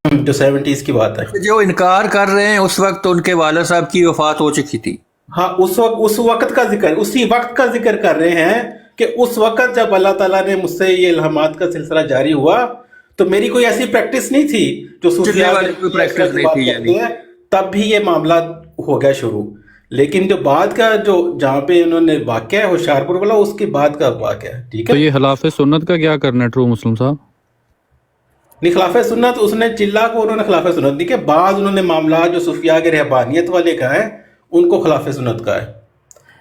जो 70s की बात है। जो इनकार कर रहे हैं उस वक्त उनके वालिद साहब की वफात हो चुकी थी। हाँ, उस वक्त का जिक्र, उसी वक्त का जिक्र कर रहे हैं कि उस वक्त जब अल्लाह ताला ने मुझसे ये इल्हामात का सिलसिला जारी हुआ, तो मेरी कोई ऐसी प्रैक्टिस नहीं थी जो चिल्ले सूफिया वाली कोई इस तरह प्रैक्टिस की नहीं बात थी करते यानी। हैं। तब भी ये मामला हो गया शुरू। लेकिन जो बाद का, जो जहाँ पे इन्होंने वाक़या है होशियारपुर वाला, उसके बाद का वाक़या है, ठीक तो है। ये खिलाफ सुन्नत का क्या करना है ट्रू मुस्लिम साहब? नहीं, खिलाफे सुन्नत उसने चिल्ला को उन्होंने खिलाफे सुन्नत दी, के बाद उन्होंने मामला जो सूफिया के रहबानियत वाले का है उनको खिलाफे सुन्नत का है,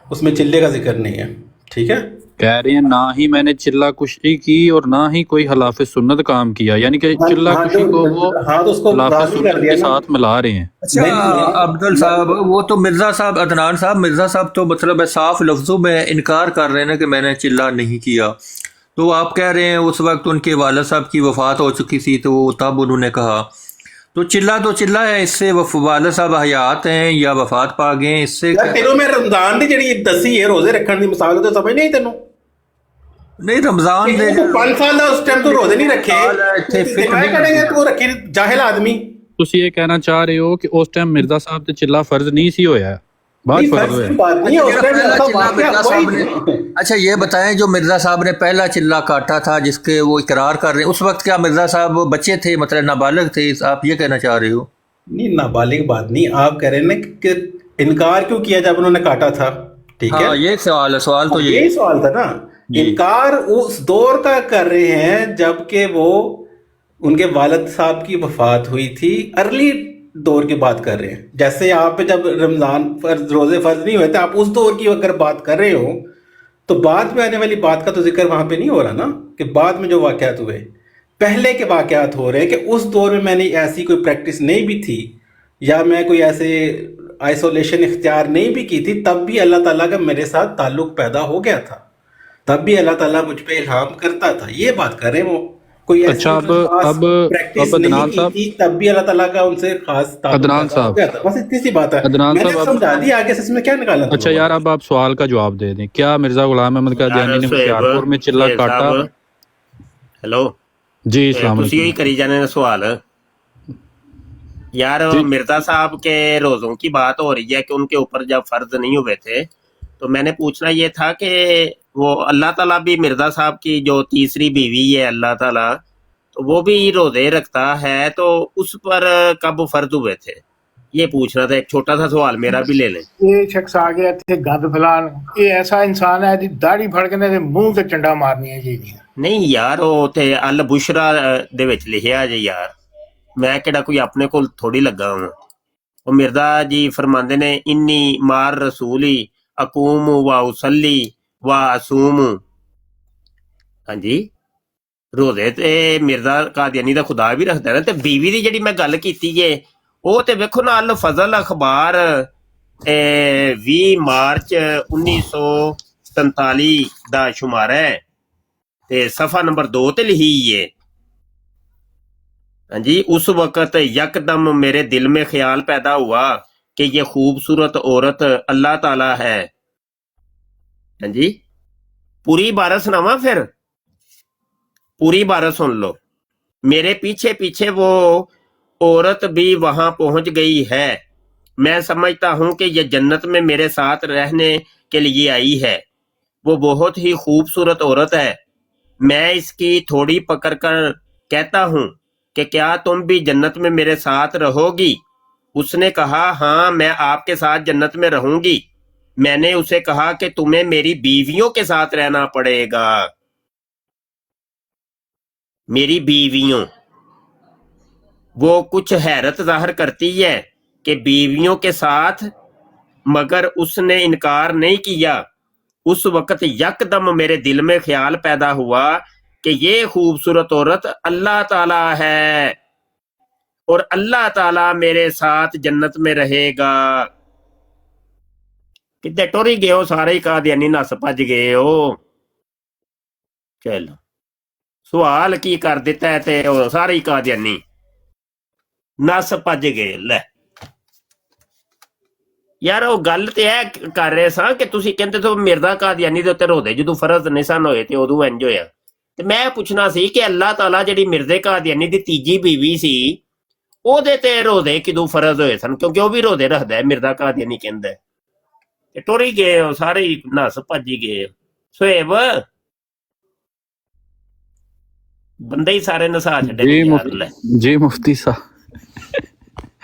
उसमें चिल्ले का जिक्र नहीं है, ठीक है। कह रहे हैं ना ही मैंने चिल्ला कुशी की और ना ही कोई खिलाफ सुन्नत काम किया, यानी कि हाँ चिल्ला हाँ, कुशी को वो हाँ, तो उसको खिलाफ राजी कर सुन्नत दिया के ना। साथ मिला रहे हैं। अच्छा नहीं, अब्दुल साहब, वो तो मिर्जा साहब, अदनान साहब, मिर्जा साहब तो मतलब है साफ लफ्जों में इनकार कर रहे हैं ना कि मैंने चिल्ला नहीं किया। तो आप कह रहे हैं उस वक्त उनके वालिद साहब की वफात हो चुकी थी, तो तब उन्होंने कहा। तो चिल्ला है, इससे वालिद साहब हयात हैं या वफात पा गए हैं, इससे यार तेनों में रमजान दी जड़ी दसी है रोजे रखने की मिसाल, तो समझ नहीं तेनों? नहीं रमजान दे 5 साल ਦਾ उस टाइम तो रोजे नहीं रखे, ਇੱਥੇ ਫਿਕ दिखाए नहीं करेंगे तू रखे जाहिल आदमी। ਤੁਸੀਂ ਇਹ ਕਹਿਣਾ ਚਾਹ ਰਹੇ ਹੋ ਕਿ ਉਸ ਟਾਈਮ ਮਿਰਜ਼ਾ ਸਾਹਿਬ ਤੇ ਚਿੱਲਾ ਫਰਜ਼ ਨਹੀਂ ਸੀ ਹੋਇਆ, ਬਾਅਦ नहीं, फर्ज फर्ज होया। की बात नहीं है, उस टाइम पहला ऐसा चिल्ला वाकया मिर्जा कोई साहब ने, अच्छा ये बताएं, जो मिर्जा साहब ने पहला चिल्ला काटा था जिसके वो इकरार कर रहे हैं, उस वक्त क्या मिर्जा साहब बच्चे थे, मतलब नाबालिग थे, आप ये कहना चाह रहे हो? नहीं, नाबालिग बात नहीं, आप कह रहे हैं ना कि इनकार क्यों किया जब उन्होंने काटा था, ठीक है। हाँ ये सवाल है, सवाल तो यही सवाल था ना। जी। इनकार उस दौर का कर रहे हैं जबकि वो उनके वालिद साहब की वफात हुई थी, अर्ली दौर की बात कर रहे हैं। जैसे आप पे जब रमजान फर्ज, रोजे फर्ज नहीं हुए थे, आप उस दौर की अगर बात कर रहे हो, तो बाद में आने वाली बात का तो जिक्र वहां पे नहीं हो रहा ना, कि बाद में जो वाकयात हुए, पहले के वाकयात हो रहे हैं कि उस दौर में मैंने ऐसी कोई प्रैक्टिस नहीं भी थी, या मैं कोई ऐसे आइसोलेशन इख्तियार नहीं भी की थी, तब भी अल्लाह ताला का मेरे साथ ताल्लुक पैदा हो गया था, तब भी अल्लाह ताला मुझ पे इल्हाम करता था। ये बात कर रहे हैं वो, कोई ऐसी अच्छा, अब प्रैक्टिस नहीं अदनान की साहब, थी, तब भी अल्लाह ताला का उनसे खास ताल्लुक अदनान पैदा हो साहब, गया था। बस इतनी सी बात है, अदनान मैंने साहब, समझा दी, आगे से इसमें क्या निकाला अच्छा यार, अब आप सवाल का जवाब दे दें। क्या मिर्जा गुलाम अहमद कादियानी ने होशियारपुर में चिल्ला काटा? हेलो जी, इस्लाम ਤੁਸੀਂ ਹੀ ਕਰੀ ਜਾਣੇ ਨੇ सवाल यार। मिर्जा साहब के रोजों की बात हो रही है कि उनके ऊपर जब फर्ज नहीं हुए थे, तो मैंने पूछना ये था कि वो अल्लाह ताला भी मिर्जा साहब की जो तीसरी बीवी है अल्लाह ताला, तो वो भी रोजे रखता है, तो उस पर कब फर्ज हुए थे, ये पूछना था। एक छोटा सा सवाल मेरा भी ले लें। ਇਹ ਸ਼ਖਸ ਆ ਗਿਆ ਇੱਥੇ ਗੰਦ ਫਲਾਣ, ਇਹ ਐਸਾ ਇਨਸਾਨ ਹੈ ਜਿਹਦੀ ਦਾੜੀ ਫੜ ਕੇ ਨੇ ਮੂੰਹ ਤੇ ਚੰਡਾ ਮਾਰਨੀਆਂ ਚਾਹੀਦੀਆਂ। नहीं यार, वो थे अल बुशरा दे विच लिखिया जे यार, मैं किहड़ा कोई अपने कोल थोड़ी लगा हूं। वो मिर्जा जी फरमांदे ने इन्नी मार रसूली अकूम व उसली व असूम। हाँ जी, रोजे ते मिर्जा कादियानी दा खुदा भी रखदा ना। ते बीवी दी जेहड़ी मैं गल कीती जे, ਉਹ ਤੇ ਵੇਖੋ ਨਾ ਅਲ ਫਜ਼ਲ ਅਖਬਾਰ 20 ਮਾਰਚ 1943 ਦਾ ਸ਼ੁਮਾਰਾ ਹੈ ਤੇ सफ़ा नंबर 2 ਤੇ लिखी है। हाँ जी, उस वक्त यकदम मेरे दिल में ख्याल पैदा हुआ कि ये खूबसूरत औरत अल्लाह ताला है। हाँ जी, पूरी इबारत सुनावा, फिर पूरी इबारत सुन लो। मेरे पीछे पीछे वो औरत भी वहां पहुंच गई है। मैं समझता हूं कि ये जन्नत में मेरे साथ रहने के लिए आई है। वो बहुत ही खूबसूरत औरत है। मैं इसकी थोड़ी पकड़ कर कहता हूं कि क्या तुम भी जन्नत में मेरे साथ रहोगी? उसने कहा, हाँ, मैं आपके साथ जन्नत में रहूंगी। मैंने उसे कहा कि तुम्हें मेरी बीवियों के साथ रहना पड़ेगा। मेरी बीवियों, वो कुछ हैरत जाहिर करती है कि बीवियों के साथ, मगर उसने इनकार नहीं किया। उस वक्त यकदम मेरे दिल में ख्याल पैदा हुआ कि ये खूबसूरत औरत अल्लाह ताला है और अल्लाह ताला मेरे साथ जन्नत में रहेगा। कितने टोरी गए हो सारे ही कादियानी, नस भज गए हो। चलो सवाल की कर दिता है ते सारे ही कादियानी नस भज गए। ले यार, ਉਹ ਗੱਲ ਤੇ ਇਹ ਕਰ ਰਹੇ ਸਾਂ ਕਿ ਤੁਸੀਂ ਕਹਿੰਦੇ ਤੋਂ ਮਿਰਜ਼ਾ ਕਾਦੀਆਨੀ ਦੇ ਉੱਤੇ ਰੋਦੇ ਜਦੋਂ ਫਰਜ਼ ਨਹੀਂ ਸਨ ਹੋਏ ਤੇ ਉਦੋਂ ਇੰਜ ਹੋਇਆ। ਤੇ ਮੈਂ ਪੁੱਛਣਾ ਸੀ ਕਿ ਅੱਲਾਹ ਤਾਲਾ ਜਿਹੜੀ ਮਿਰਜ਼ੇ ਕਾਦੀਆਨੀ ਦੀ ਤੀਜੀ ਬੀਵੀ ਸੀ, ਉਹਦੇ ਤੇ ਰੋਜ਼ੇ ਕਿਦੋਂ ਫਰਜ਼ ਹੋਏ ਸਨ, ਕਿਉਂਕਿ ਉਹ ਵੀ ਰੋਜ਼ੇ ਰੱਖਦਾ ਹੈ, ਮਿਰਜ਼ਾ ਕਾਦੀਆਨੀ ਕਹਿੰਦਾ ਹੈ। ਤੇ ਟੁਰ ਹੀ ਗਏ, ਉਹ ਸਾਰੇ ਹੀ ਨੱਸ ਭੱਜ ਹੀ ਗਏ। ਸੁਹੇਬ ਬੰਦੇ ਹੀ ਸਾਰੇ ਨਸਾ ਛੱਡੇ ਨੇ ਯਾਰ। ਲੈ ਜੀ ਮੁਫਤੀ ਸਾਹਿਬ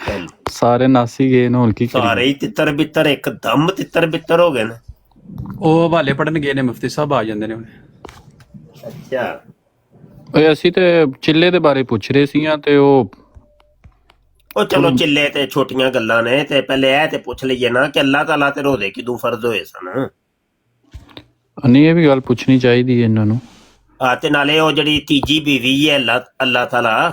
ਚੱਲ, ਸਾਰੇ ਨਾਸੀ ਗਏ ਨੇ, ਹੁਣ ਕੀ ਸਾਰੇ ਕਰੀਏ। ਹੀ ਤਿੱਤਰ ਬਿੱਤਰ ਇੱਕਦਮ ਤਿੱਤਰ ਬਿੱਤਰ ਹੋ ਗਏ ਨੇ। ਉਹ ਹਵਾਲੇ ਪੜਨ ਗਏ ਨੇ, ਮੁਫਤੀ ਸਾਹਿਬ ਆ ਜਾਂਦੇ ਨੇ ਹੁਣ। ਅੱਛਾ, ਓਏ ਅਸੀਂ ਤੇ ਚਿੱਲੇ ਦੇ ਬਾਰੇ ਪੁੱਛ ਰਹੇ ਸੀ ਤੇ ਉਹ ਉਹ ਚਲੋ ਚਿੱਲੇ ਤੇ ਛੋਟੀਆਂ ਗੱਲਾਂ ਨੇ, ਤੇ ਪਹਿਲੇ ਇਹ ਤੇ ਪੁੱਛ ਲਈਏ ਨਾ ਕਿ ਅੱਲਾਹ ਤਾਲਾ ਤੇ ਰੋਜ਼ੇ ਕਿਦੋਂ ਫਰਜ਼ ਹੋਏ ਸਨ। ਨਹੀਂ, ਇਹ ਵੀ ਗੱਲ ਪੁੱਛਣੀ ਚਾਹੀਦੀ ਹੈ ਇਹਨਾਂ ਨੂੰ। ਤੇ ਨਾਲੇ ਉਹ ਜਿਹੜੀ ਤੀਜੀ ਬੀਵੀ ਹੈ ਅੱਲਾਹ ਤਾਲਾ,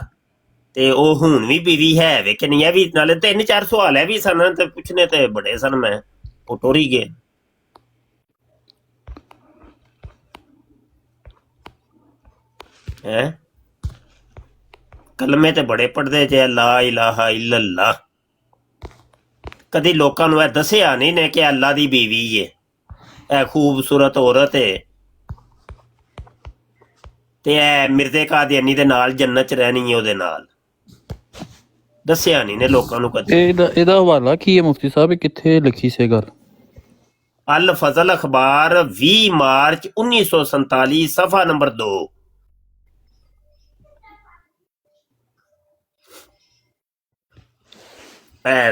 ਤੇ ਉਹ ਹੁਣ ਵੀ ਬੀਵੀ ਹੈ ਵੇ ਕਿ ਨਹੀਂ, ਇਹ ਵੀ ਨਾਲੇ 3-4 ਸਵਾਲ ਹੈ ਵੀ ਸਨ, ਤੇ ਪੁੱਛਣੇ ਤੇ ਬੜੇ ਸਨ। ਮੈਂ ਉਹ ਟੁਰ ਹੀ ਗਏ। ਹੈ ਕਲਮੇ ਤੇ ਬੜੇ ਪੜਦੇ ਜੇ, ਲਾ ਇਲਾਹਾ ਇल्लल्लाह। ਕਦੀ ਲੋਕਾਂ ਨੂੰ ਇਹ ਦੱਸਿਆ ਨਹੀਂ ਨੇ ਕਿ ਅੱਲਾ ਦੀ ਬੀਵੀ ਏ, ਇਹ ਖੂਬਸੂਰਤ ਔਰਤ ਏ, ਤੇ ਇਹ ਮਿਰਜ਼ੇ ਕਾਦੀਆਨੀ ਦੇ ਨਾਲ ਜੰਨਤ ਚ ਰਹਿਣੀ ਹੈ, ਉਹਦੇ ਨਾਲ ਦੱਸਿਆ ਨਹੀਂ ਨੇ ਲੋਕਾਂ ਨੂੰ ਕਦੀ। ਇਹਦਾ ਹਵਾਲਾ ਕੀ ਹੈ ਮੁਫਤੀ ਸਾਹਿਬ, ਇਹ ਕਿੱਥੇ ਲਿਖੀ ਸੀ ਗੱਲ? ਅਲ ਫਜ਼ਲ ਅਖਬਾਰ 20 ਮਾਰਚ 1947 ਸਫਾ ਨੰਬਰ 2।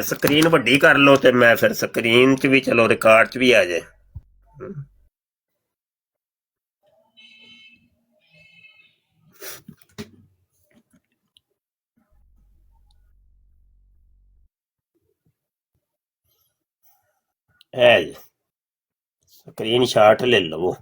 ਸਕਰੀਨ ਵੱਡੀ ਕਰ ਲਓ ਤੇ ਮੈਂ ਫਿਰ ਸਕਰੀਨ ਚ ਵੀ, ਚਲੋ ਰਿਕਾਰਡ ਚ ਵੀ ਆ ਜਾਏ। ਹੈ ਜੀ, ਸਕਰੀਨ ਸ਼ਾਟ ਲੈ ਲਵੋ।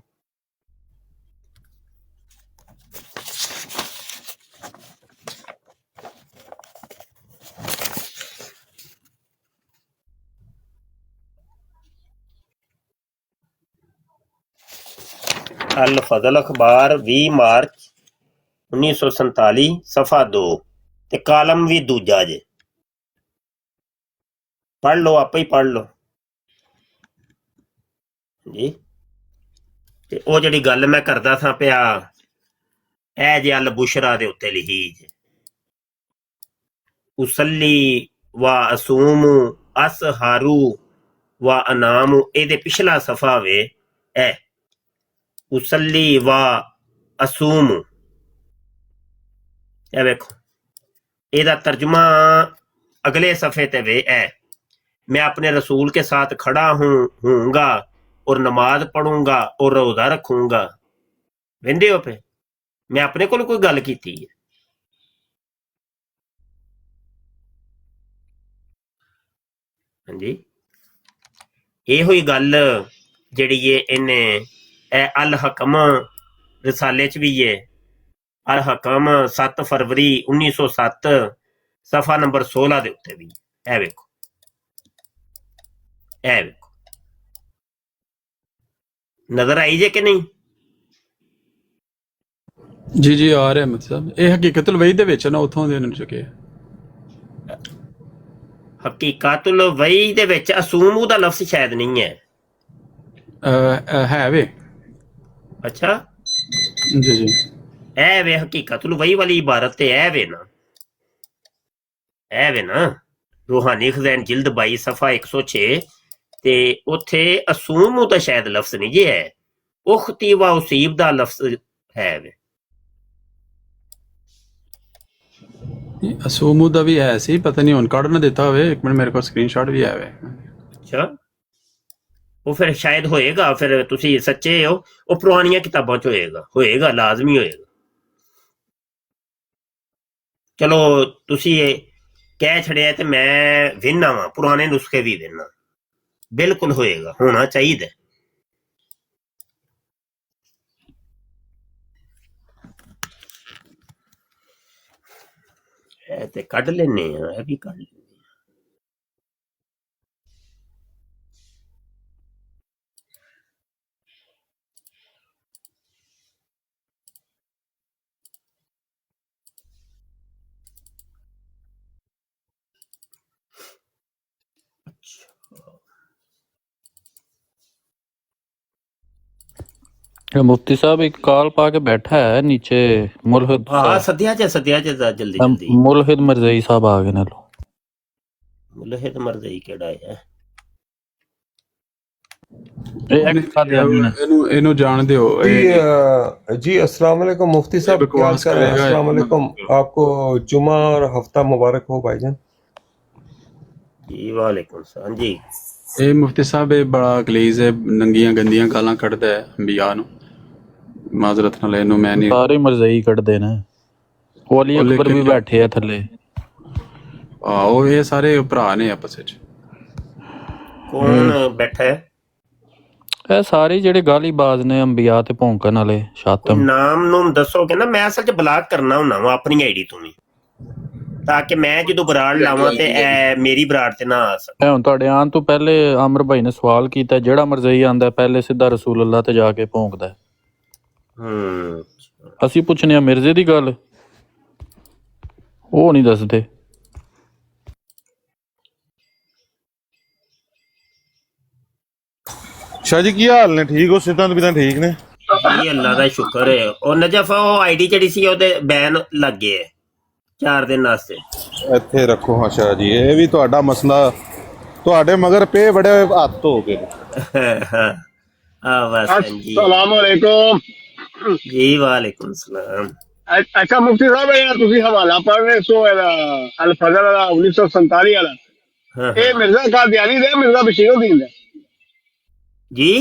ਅਲ ਫਜ਼ਲ ਅਖਬਾਰ 20 ਮਾਰਚ 1947 ਸਫਾ 2, ਤੇ ਕਾਲਮ ਵੀ ਦੂਜਾ ਜੇ, ਪੜ੍ਹ ਲਓ, ਆਪੇ ਹੀ ਪੜ੍ਹ ਲਓ ਜੀ। ਤੇ ਉਹ ਜਿਹੜੀ ਗੱਲ ਮੈਂ ਕਰਦਾ ਸਾਂ ਪਿਆ, ਇਹ ਜੇ ਅਲ ਬੁਸ਼ਰਾ ਦੇ ਉੱਤੇ ਲਿਖੀ ਜੇ, ਉਸੱਲੀ ਵਾ ਅਸੂਮ ਅਸਹਾਰੂ ਵਾ ਅਨਾਮ, ਇਹਦੇ ਪਿਛਲਾ ਸਫਾ ਵੇ ਇਹ, ਉਸੱਲੀ ਵਾ ਅਸੂਮ। ਇਹ ਵੇਖੋ, ਇਹਦਾ तर्जुमा अगले सफ़े ते वे है, मैं अपने रसूल के साथ खड़ा हूँगा और नमाज पढ़ूंगा और रोज़ा रखूंगा। वेंदे हो पे मैं अपने को कोई गल की है। हाँ जी, ये हुई गल जिहड़ी ये इन्हें अल हकम रिसाले च भी है, अल हकम 7 फरवरी 1907 सफा नंबर 16 दे उत्ते भी है। वेखो, ਇਹ ਵੇਖੋ, ਨਜ਼ਰ ਆਈ ਜੇ ਕਿ ਨਹੀਂ? ਜੀ ਜੀ ਆ ਰਿਹਾ ਮੁਫਤੀ ਸਾਹਿਬ, ਇਹ ਹਕੀਕਤੁਲ ਵਹੀ ਦੇ ਵਿੱਚ ਨਾ ਉਥੋਂ ਦੇ ਨੇ ਚੁੱਕੇ। ਹਕੀਕਤੁਲ ਵਹੀ ਦੇ ਵਿੱਚ ਅਸੂਮੂ ਦਾ ਲਫ਼ਜ਼ ਸ਼ਾਇਦ ਨਹੀਂ ਹੈ। ਹੈ ਵੇ। ਅੱਛਾ ਜੀ ਜੀ, ਇਹ ਵੇ ਹਕੀਕਤੁਲ ਵਹੀ ਵਾਲੀ ਇਬਾਰਤ ਤੇ ਇਹ ਵੇ ਨਾ, ਇਹ ਵੇ ਨਾ ਰੂਹਾਨੀ ਖਜ਼ਾਨ ਜਿਲਦ 22 ਸਫਾ 106, ਤੇ ਉੱਥੇ ਅਸੂਮੂ ਦਾ ਸ਼ਾਇਦ ਲਫ਼ਜ਼ ਨਹੀਂ ਜੇ ਹੈ, ਉਖਤੀ ਵਾ ਉਸੀਬ ਦਾ ਲਫ਼ਜ਼ ਹੈ ਵੇ। ਅਸੂਮੂ ਦਾ ਵੀ ਹੈ ਸੀ, ਪਤਾ ਨਹੀਂ ਹੁਣ ਕੱਢ ਨਾ ਦਿੱਤਾ ਹੋਵੇ। ਇੱਕ ਮਿੰਟ, ਮੇਰੇ ਕੋਲ ਸਕਰੀਨਸ਼ਾਟ ਵੀ ਹੈ ਵੇ। ਅੱਛਾ, ਉਹ ਫਿਰ ਸ਼ਾਇਦ ਹੋਏਗਾ, ਫਿਰ ਤੁਸੀਂ ਸੱਚੇ ਹੋ, ਉਹ ਪੁਰਾਣੀਆਂ ਕਿਤਾਬਾਂ ਚ ਹੋਏਗਾ ਲਾਜ਼ਮੀ ਹੋਏਗਾ। ਚਲੋ ਤੁਸੀਂ ਇਹ ਕਹਿ ਛੜਿਆ ਤੇ ਮੈਂ ਵੇਖਣਾ ਵਾ, ਪੁਰਾਣੇ ਨੁਸਖੇ ਵੀ ਵੇਖਣਾ, ਬਿਲਕੁਲ ਹੋਏਗਾ, ਹੋਣਾ ਚਾਹੀਦਾ। ਇਹ ਤੇ ਕੱਢ ਲੈਨੇ ਆ, ਇਹ ਵੀ ਕੱਢ ਲੈਨੇ। ਇਹ ਮੁਫਤੀ ਸਾਹਿਬ ਇੱਕ ਕਾਲ ਪਾ ਕੇ ਬੈਠਾ ਹੈ ਨੀਚੇ ਮੁਲਹਿਦ ਹਾਂ ਸੱਦਿਆ ਚ ਜਲਦੀ ਜਲਦੀ ਮੁਲਹਿਦ ਮਰਜ਼ਈ ਸਾਹਿਬ ਆ ਗਏ ਨੇ ਲੋ ਮੁਲਹਿਦ ਮਰਜ਼ਈ ਕਿਹੜਾ ਹੈ ਇਹ ਇੱਕ ਕਾਦੀਆਨੀ ਨੇ ਇਹਨੂੰ ਜਾਣ ਦਿਓ जी अस्सलाम वालेकुम मुफ्ती साहब, क्या हाल चाल है? अस्सलाम वालेकुम, आपको जुमा और हफ्ता मुबारक हो भाईजान। ਜੀ ਵਾਲੇਕੁਮ ਸਲਾਮ ਜੀ। ਇਹ ਮੁਫਤੀ ਸਾਹਿਬ ਇਹ ਬੜਾ ਗਲੀਜ਼ ਹੈ, ਨੰਗੀਆਂ ਗੰਦੀਆਂ ਗਾਲਾਂ ਕੱਢਦਾ ਹੈ ਅੰਬੀਆ ਨੂੰ। ਮਾਜ਼ਰਤ ਨਾਲ ਇਹਨੂੰ ਮੈਂ ਨਹੀਂ ਸਾਰੇ ਮਰਜ਼ਈ ਕੱਢਦੇ ਨੇ, ਉਹ ਅਲੀ ਅਕਬਰ ਵੀ ਬੈਠੇ ਆ ਥੱਲੇ। ਆਹੋ ਇਹ ਸਾਰੇ ਭਰਾ ਨੇ ਆਪਸ ਵਿੱਚ। ਕੌਣ ਬੈਠਾ ਹੈ? ਇਹ ਸਾਰੇ ਜਿਹੜੇ ਗਾਲੀਬਾਜ਼ ਨੇ ਅੰਬੀਆ ਤੇ ਭੌਂਕਣ ਵਾਲੇ ਸ਼ਾਤਮ। ਨਾਮ ਨੂੰ ਦੱਸੋਗੇ ਨਾ, ਮੈਂ ਅਸਲ ਚ ਬਲਾਕ ਕਰਨਾ ਹੁੰਦਾ ਵਾ ਆਪਣੀ ਆਈਡੀ ਤੋਂ ਵੀ, ਤਾਂ ਕਿ ਮੈਂ ਜਦੋਂ ਬਰਾੜ ਲਾਵਾਂ ਤੇ ਇਹ ਮੇਰੀ ਬਰਾੜ ਤੇ ਨਾ ਆ ਸਕੇ। ਹੁਣ ਤੁਹਾਡੇ ਆਉਣ ਤੋਂ ਪਹਿਲੇ ਆਮਰ ਭਾਈ ਨੇ ਸਵਾਲ ਕੀਤਾ, ਜਿਹੜਾ ਮਰਜ਼ਈ ਆਂਦਾ ਪਹਿਲੇ ਸਿੱਧਾ ਰਸੂਲ ਅੱਲਾਹ ਤੇ ਜਾ ਕੇ ਭੌਂਕਦਾ। ਅਸੀਂ ਪੁੱਛਨੇ ਆ ਮਿਰਜ਼ੇ ਦੀ ਗੱਲ, ਉਹ ਨਹੀਂ ਦੱਸਦੇ। शाह जी की हाल ने? ठीक हो? सिद्धांत बिना ठीक ने? ਜੀ ਅੱਲਾ ਦਾ ਸ਼ੁਕਰ ਹੈ। ਉਹ ਨਜਫ ਉਹ ਆਈਡੀ ਜਿਹੜੀ ਸੀ ਉਹਦੇ ਬੈਨ ਲੱਗ ਗਏ 4 ਦਿਨ ਵਾਸਤੇ। ਇੱਥੇ ਰੱਖੋ। ਹਾਂ ਸ਼ਾਹ ਜੀ, ਇਹ ਵੀ ਤੁਹਾਡਾ ਮਸਲਾ, ਤੁਹਾਡੇ ਮਗਰ ਪੇ ਬੜੇ ਹੱਥ ਹੋ ਗਏ। ਆ ਬਸ ਜੀ। अस्सलाम वालेकुम ਜੀ ਵਾਲੇਕੁਮ ਸਲਾਮ। अच्छा मुफ्ती साहब, यार ਤੁਸੀਂ ਹਵਾਲਾ ਪੜ੍ਹ ਰਹੇ ਸੋ ਅਲ ਫਜ਼ਲ ਵਾਲਾ 1947 ਵਾਲਾ, ਹਾਂ ਇਹ ਮਿਰਜ਼ਾ ਕਾਦੀਆਨੀ ਦਾ ਮਿਰਜ਼ਾ ਬਸ਼ੀਰਉদ্দিন ਦਾ? ਜੀ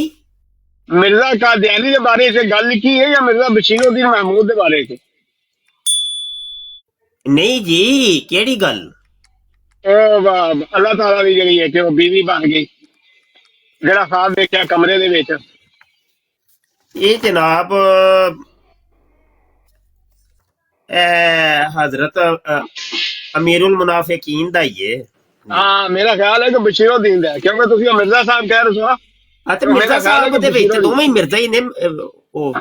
मिर्जा कादियानी के बारे से गल लिखी है या मिर्जा बशीरुद्दीन महमूद के बारे से? ਨਹੀਂ ਜੀ, ਕਿਹੜੀ ਗੱਲ? अल्लाह ताला की जड़ी है कि वो बीवी बन गई, जेड़ा साथ देखा कमरे दे विच। ਇਹ ਜਨਾਬ हजरत अमीरुल मुनाफिकीन दा ही है। हाँ, मेरा ख्याल है कि बशीरुद्दीन दा है, क्योंकि तुसी मिर्जा साहब कह रहे हो ना। ਤੇ ਮਿਰਜ਼ਾ ਸਾਹਿਬ ਦੇ ਵਿੱਚ ਦੋਵੇਂ ਮਿਰਜ਼ਾ ਹੀ ਨੇ। ਉਹ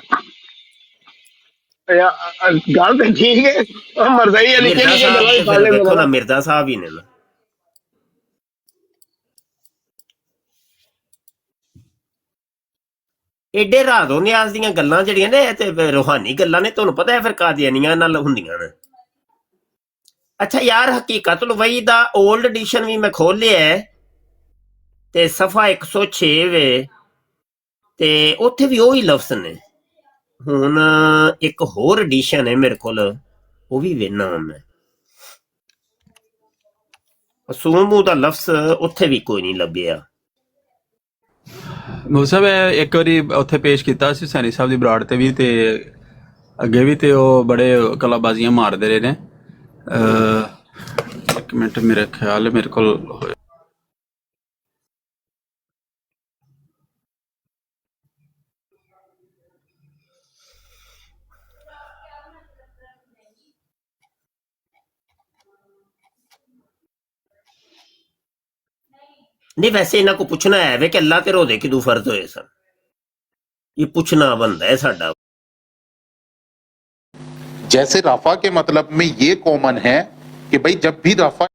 ਗੱਲ ਤੇ ਠੀਕ ਹੈ, ਉਹ ਮਰਜ਼ਾਈ ਅਲੀ ਮਿਰਜ਼ਾ ਕਿਹੜੀ ਗੱਲ ਹੈ? ਸਾਹਿਬ ਦੇਖੋ ਨਾ, ਮਿਰਜ਼ਾ ਸਾਹਿਬ ਹੀ ਨੇ ਨਾ। ਏਡੇ ਰਾਜ਼ੋ ਨਿਆਜ਼ ਦੀਆਂ ਗੱਲਾਂ ਜਿਹੜੀਆਂ ਨੇ, ਇਹ ਤੇ ਰੂਹਾਨੀ ਗੱਲਾਂ ਨੇ। ਤੁਹਾਨੂੰ ਪਤਾ ਹੈ ਫਿਰ ਕਾਦੀਆਨੀਆਂ ਨਾਲ ਹੁੰਦੀਆਂ ਨੇ। ਅੱਛਾ ਯਾਰ, ਹਕੀਕਤੁਲ ਵਹੀ ਦਾ 올ਡ ਐਡੀਸ਼ਨ ਵੀ ਮੈਂ ਖੋਲ ਲਿਆ ਹੈ ਤੇ ਸਫਾ 106 ਵੇ, ਤੇ ਉੱਥੇ ਵੀ ਉਹੀ ਲਫ਼ਜ਼ ਨੇ। ਹੁਣ ਇੱਕ ਹੋਰ ਐਡੀਸ਼ਨ ਹੈ ਮੇਰੇ ਕੋਲ, ਉਹ ਵੀ ਵੇਖਣਾ ਮੈਂ। ਸੂਮੂ ਦਾ ਲਫ਼ਜ਼ ਉੱਥੇ ਵੀ ਕੋਈ ਨਹੀਂ ਲੱਭਿਆ। ਮੁਸਬ ਇੱਕ ਵਾਰੀ ਉੱਥੇ ਪੇਸ਼ ਕੀਤਾ ਸੀ ਸੈਣੀ ਸਾਹਿਬ ਦੀ ਬਰਾੜ ਤੇ ਵੀ, ਤੇ ਅੱਗੇ ਵੀ, ਤੇ ਉਹ ਬੜੇ ਕਲਾਬਾਜ਼ੀਆਂ ਮਾਰਦੇ ਰਹੇ ਨੇ। ਇੱਕ ਮਿੰਟ, ਮੇਰੇ ਖਿਆਲ ਹੈ ਮੇਰੇ ਕੋਲ नहीं, वैसे इन्हों को पूछना है वे कि अल्लाह के रोजे किदू फर्ज होए सन। ये पूछना बनता है साडा। जैसे रफा के मतलब में ये कॉमन है कि भाई जब भी रफा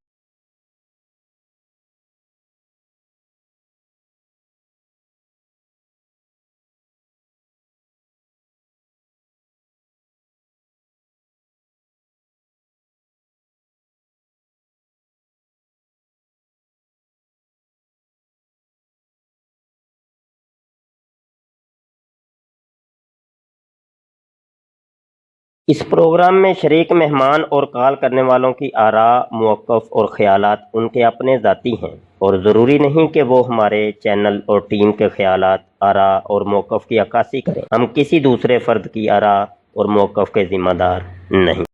इस प्रोग्राम में शरीक मेहमान और कॉल करने वालों की आरा, मौक़िफ़ और ख़यालात उनके अपने ज़ाती हैं और ज़रूरी नहीं कि वो हमारे चैनल और टीम के ख़यालात, आरा और मौक़िफ़ की अक्कासी करें। हम किसी दूसरे फ़र्द की आरा और मौक़िफ़ के ज़िम्मेदार नहीं।